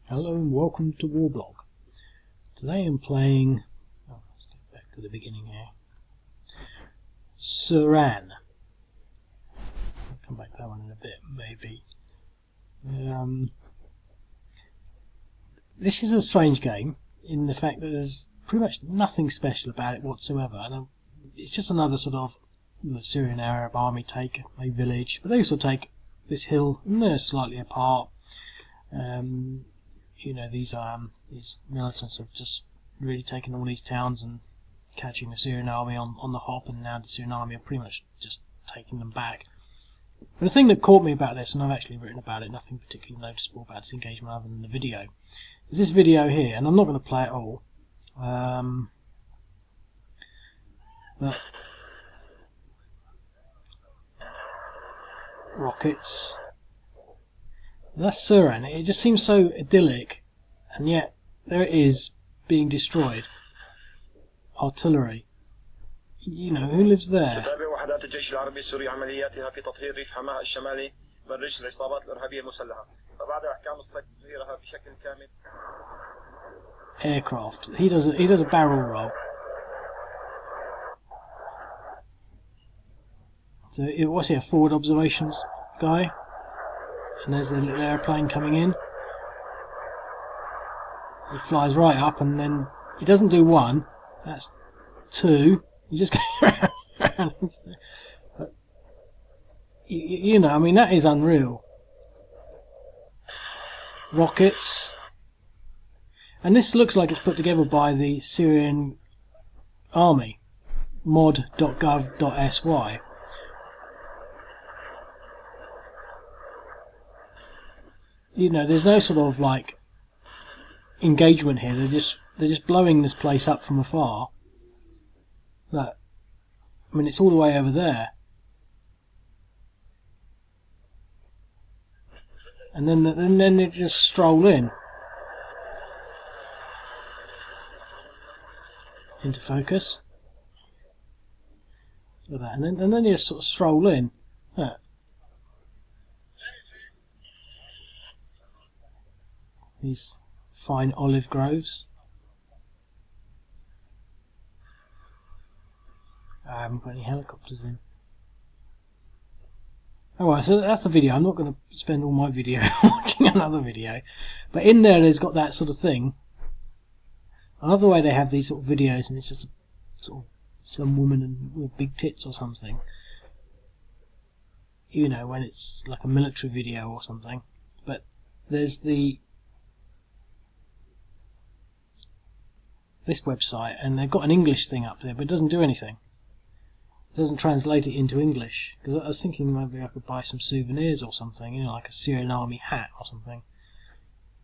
Hello and welcome to Warblog. Today I'm playing, let's get back to the beginning here, Suran. I'll come back to that one in a bit, maybe. This is a strange game in the fact that there's pretty much nothing special about it whatsoever. And it's just another sort of, the Syrian Arab Army take a village, but they also take this hill, and they're slightly apart. These militants have just really taken all these towns and catching the Syrian army on the hop, and now the Syrian army are pretty much just taking them back. But the thing that caught me about this, and I've actually written about it, nothing particularly noticeable about this engagement other than the video, is this video here, and I'm not going to play it all. But rockets. That's Suran. It just seems so idyllic, and yet there it is being destroyed. Artillery. You know, who lives there? تتابع وحدات الجيش العربي السوري عملياتها في تطهير ريف حماه الشمالي من رجل العصابات الإرهابية المسلحة وبعد إحكام الصيد تطهيرها بشكل كامل. Aircraft. He does a barrel roll. So what's he, a forward observations guy? And there's the little airplane coming in. He flies right up, and then he doesn't do one. That's two. He just goes around. But, you know, I mean, that is unreal. Rockets. And this looks like it's put together by the Syrian Army. mod.gov.sy. You know, there's no sort of like engagement here. They're just blowing this place up from afar. Look, I mean, it's all the way over there, and then they just stroll into focus. Look at that, and then they just sort of stroll in. Look. These fine olive groves. I haven't got any helicopters in. Oh well, so that's the video. I'm not going to spend all my video watching another video. But in there's got that sort of thing. I love the way they have these sort of videos, and it's just sort of some woman with big tits or something. You know, when it's like a military video or something. But there's this website, and they've got an English thing up there, but it doesn't do anything. It doesn't translate it into English, because I was thinking maybe I could buy some souvenirs or something, you know, like a Syrian Army hat or something,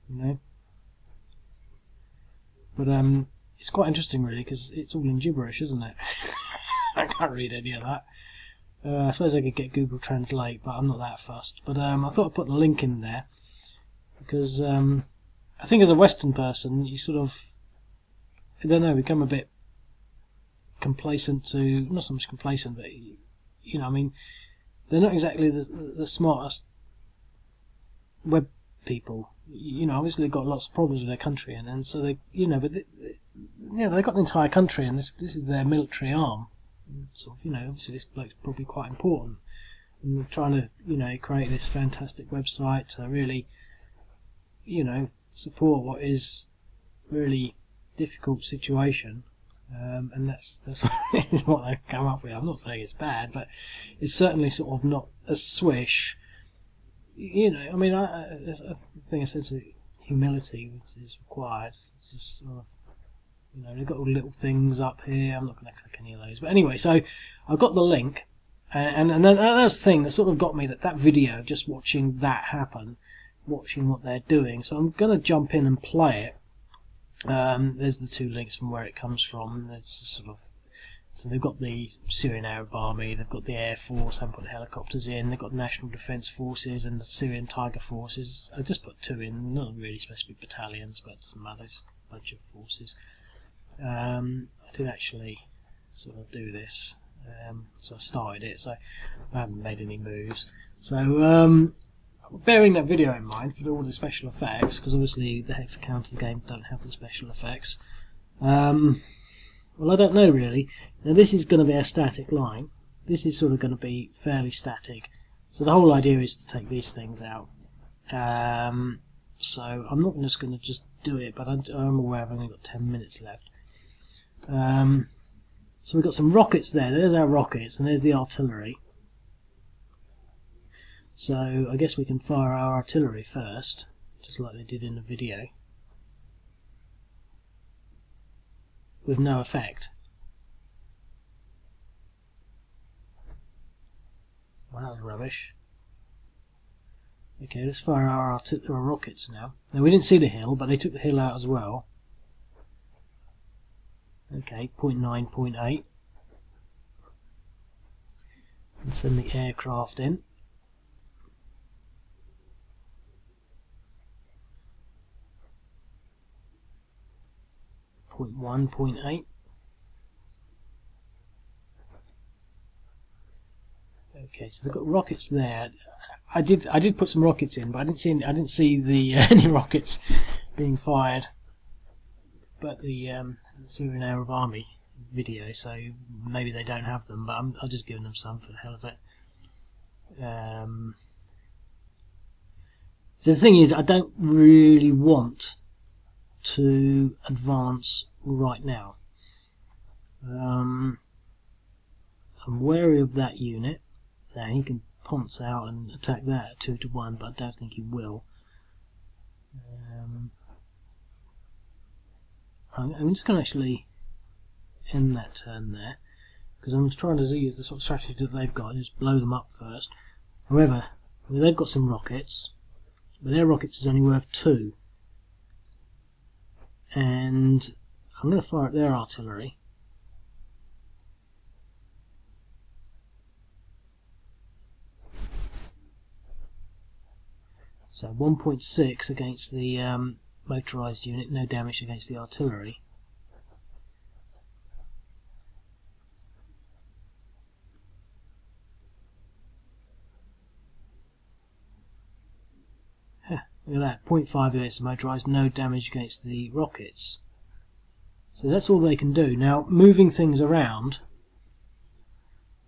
you know. But it's quite interesting really, because it's all in gibberish, isn't it? I can't read any of that. I suppose I could get Google Translate, but I'm not that fussed. But I thought I'd put the link in there, because I think as a Western person, you sort of, I don't know, become a bit complacent to, not so much complacent, but, you know, I mean, they're not exactly the smartest web people. You know, obviously they've got lots of problems with their country, and so they, you know, but they've got an entire country, and this is their military arm. Sort of, you know, obviously this bloke's probably quite important, and they're trying to, you know, create this fantastic website to really, you know, support what is really difficult situation, and that's what they've come up with. I'm not saying it's bad, but it's certainly sort of not a swish. You know, I mean, I think essentially humility is required. It's just sort of, you know, they've got all the little things up here. I'm not going to click any of those, but anyway, so I've got the link, and then that's the thing that sort of got me, that video, just watching that happen, watching what they're doing. So I'm going to jump in and play it. There's the two links from where it comes from. So they've got the Syrian Arab Army, they've got the Air Force, I haven't put the helicopters in, they've got the National Defence Forces and the Syrian Tiger Forces. I just put two in, not really supposed to be battalions, but some others, a bunch of forces. I did actually sort of do this, so I started it, so I haven't made any moves. So bearing that video in mind for all the special effects, because obviously the hex counters game don't have the special effects. Well, I don't know really. Now this is going to be a static line. This is sort of going to be fairly static. So the whole idea is to take these things out. So I'm not just going to just do it, but I'm aware I've only got 10 minutes left. So we've got some rockets there. There's our rockets, and there's the artillery. So I guess we can fire our artillery first, just like they did in the video, with no effect. Well, that was rubbish. Okay, let's fire our rockets now. Now we didn't see the hill, but they took the hill out as well. Okay, 0.9, 0.8. And send the aircraft in. 0.1, 0.8. Okay, so they've got rockets there. I did put some rockets in, but I didn't see the any rockets being fired. But the Syrian Arab Army video, so maybe they don't have them, but I'll just give them some for the hell of it. So the thing is, I don't really want to advance right now. I'm wary of that unit. Now he can ponce out and attack that at 2 to 1, but I don't think he will. I'm just going to actually end that turn there, because I'm trying to use the sort of strategy that they've got and just blow them up first. However, they've got some rockets, but their rockets is only worth 2. And I'm going to fire at their artillery. So 1.6 against the motorised unit, no damage against the artillery. Look at that, 0.5 against the motorised, no damage against the rockets. So that's all they can do. Now, moving things around,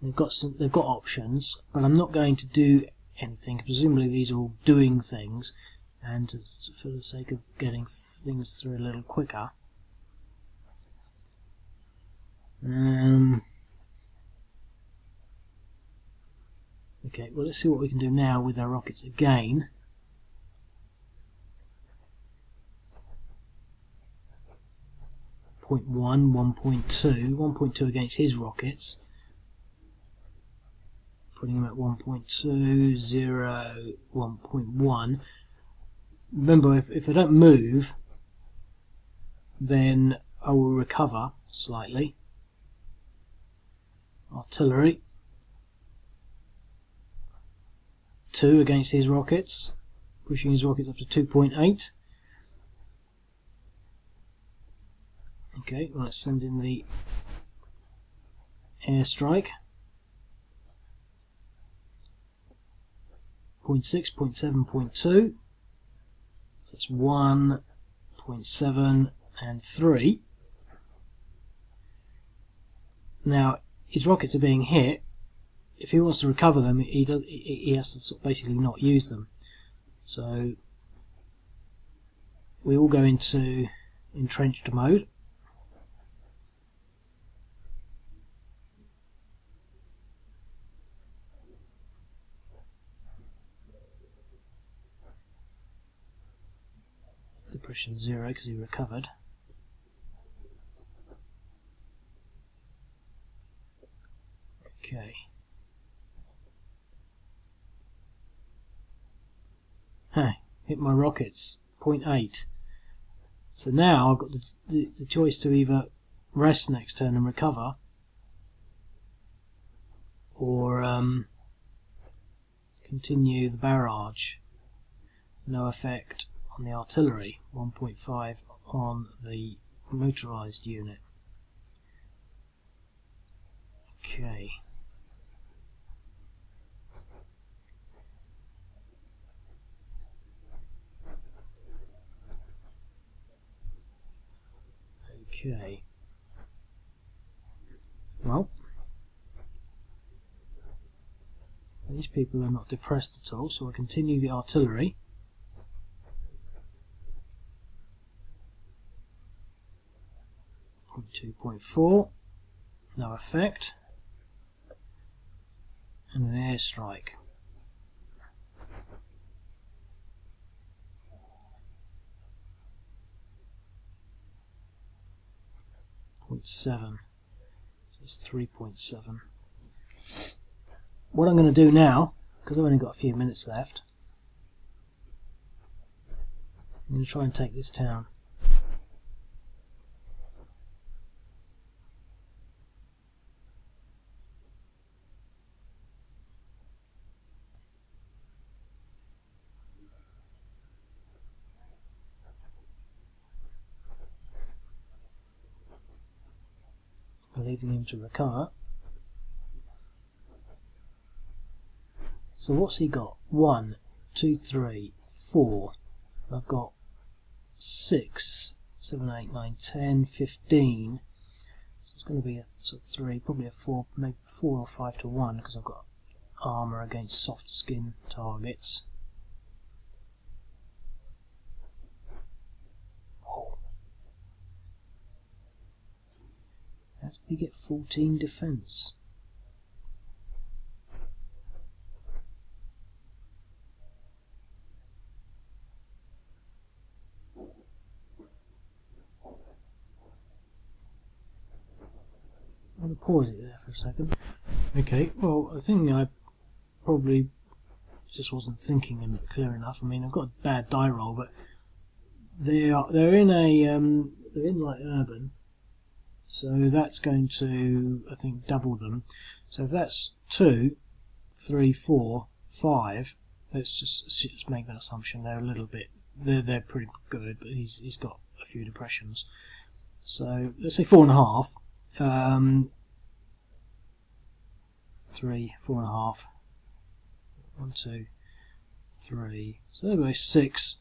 they've got options, but I'm not going to do anything. Presumably these are all doing things, and for the sake of getting things through a little quicker. Okay, well, let's see what we can do now with our rockets again. .1, 1.2, 1.2 against his rockets. Putting him at 1.2, 0, 1.1. Remember, if I don't move, then I will recover slightly. Artillery. 2 against his rockets, pushing his rockets up to 2.8. Okay, well, let's send in the airstrike. 0.6, 0.7, 0.2. So that's 1, 0.7 and 3. Now, his rockets are being hit. If he wants to recover them, he has to sort of basically not use them. So we all go into entrenched mode. Depression 0 because he recovered. Okay. Hit my rockets. 0.8. So now I've got the choice to either rest next turn and recover, or continue the barrage. No effect on the artillery. 1.5 on the motorised unit. Okay. Okay. Well, these people are not depressed at all, so we'll continue the artillery. Point 2.4, no effect, and an airstrike. .7, so it's 3.7. What I'm going to do now, because I've only got a few minutes left, I'm going to try and take this town. Leading him to recover. So what's he got? 1, 2, 3, 4. I've got 6, 7, 8, 9, 10, 15. So it's going to be a sort of 3, probably a 4, maybe 4 or 5 to 1 because I've got armour against soft skin targets. Oh. How did he get 14 defence? I'm going to pause it there for a second. Okay, well, I think I probably just wasn't thinking clear enough. I mean, I've got a bad die roll, but they're in like urban, so that's going to, I think, double them. So if that's 2, 3, 4, 5, let's just make that assumption. They're a little bit, they're pretty good, but he's got a few depressions. So let's say 4.5. 3, 4.5. 1, 2, 3. So there goes 6,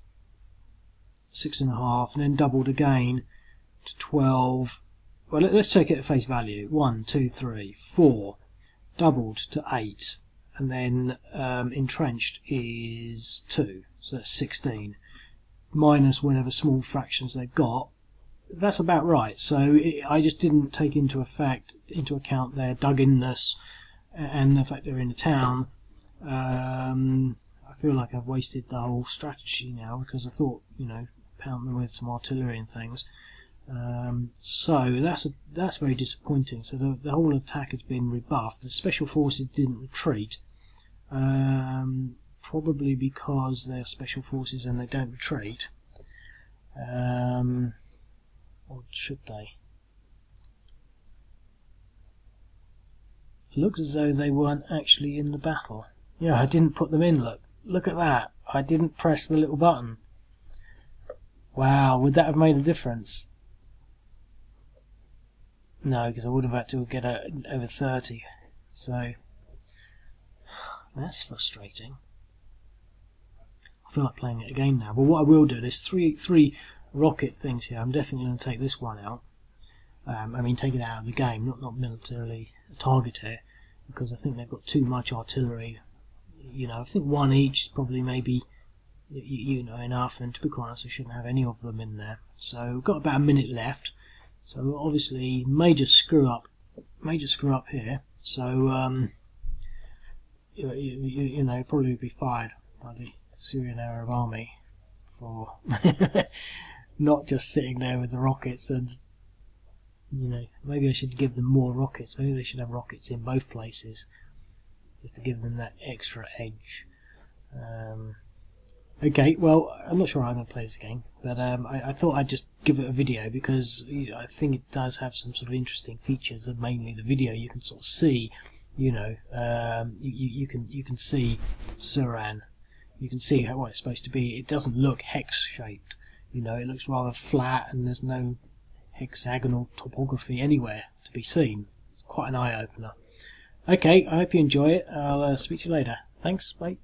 6.5, and then doubled again to 12. Well, let's take it at face value. 1, 2, 3, 4. Doubled to 8, and then entrenched is 2. So that's 16. Minus whatever small fractions they've got. That's about right. So I just didn't take into account their dug-inness and the fact they're in a town. I feel like I've wasted the whole strategy now because I thought, you know, pound them with some artillery and things. So that's very disappointing. So the whole attack has been rebuffed. The special forces didn't retreat, probably because they're special forces and they don't retreat. Or should they? It looks as though they weren't actually in the battle. Yeah, I didn't put them in, look at that. I didn't press the little button. Wow, would that have made a difference? No, because I would have had to get over 30. So, that's frustrating. I feel like playing it again now. But what I will do, there's three rocket things here. I'm definitely going to take this one out. I mean, take it out of the game, not militarily target it, because I think they've got too much artillery. You know, I think one each is probably maybe, you know, enough. And to be quite honest, I shouldn't have any of them in there. So we've got about a minute left. So obviously, major screw up here. So you know, probably be fired by the Syrian Arab Army for not just sitting there with the rockets. And you know, maybe I should give them more rockets. Maybe they should have rockets in both places, just to give them that extra edge. Okay, well, I'm not sure how I'm going to play this game, but I thought I'd just give it a video because I think it does have some sort of interesting features, and mainly the video you can sort of see, you know, you can see Suran, you can see what it's supposed to be. It doesn't look hex shaped, you know, it looks rather flat, and there's no hexagonal topography anywhere to be seen. It's quite an eye opener. Okay, I hope you enjoy it. I'll speak to you later. Thanks, bye.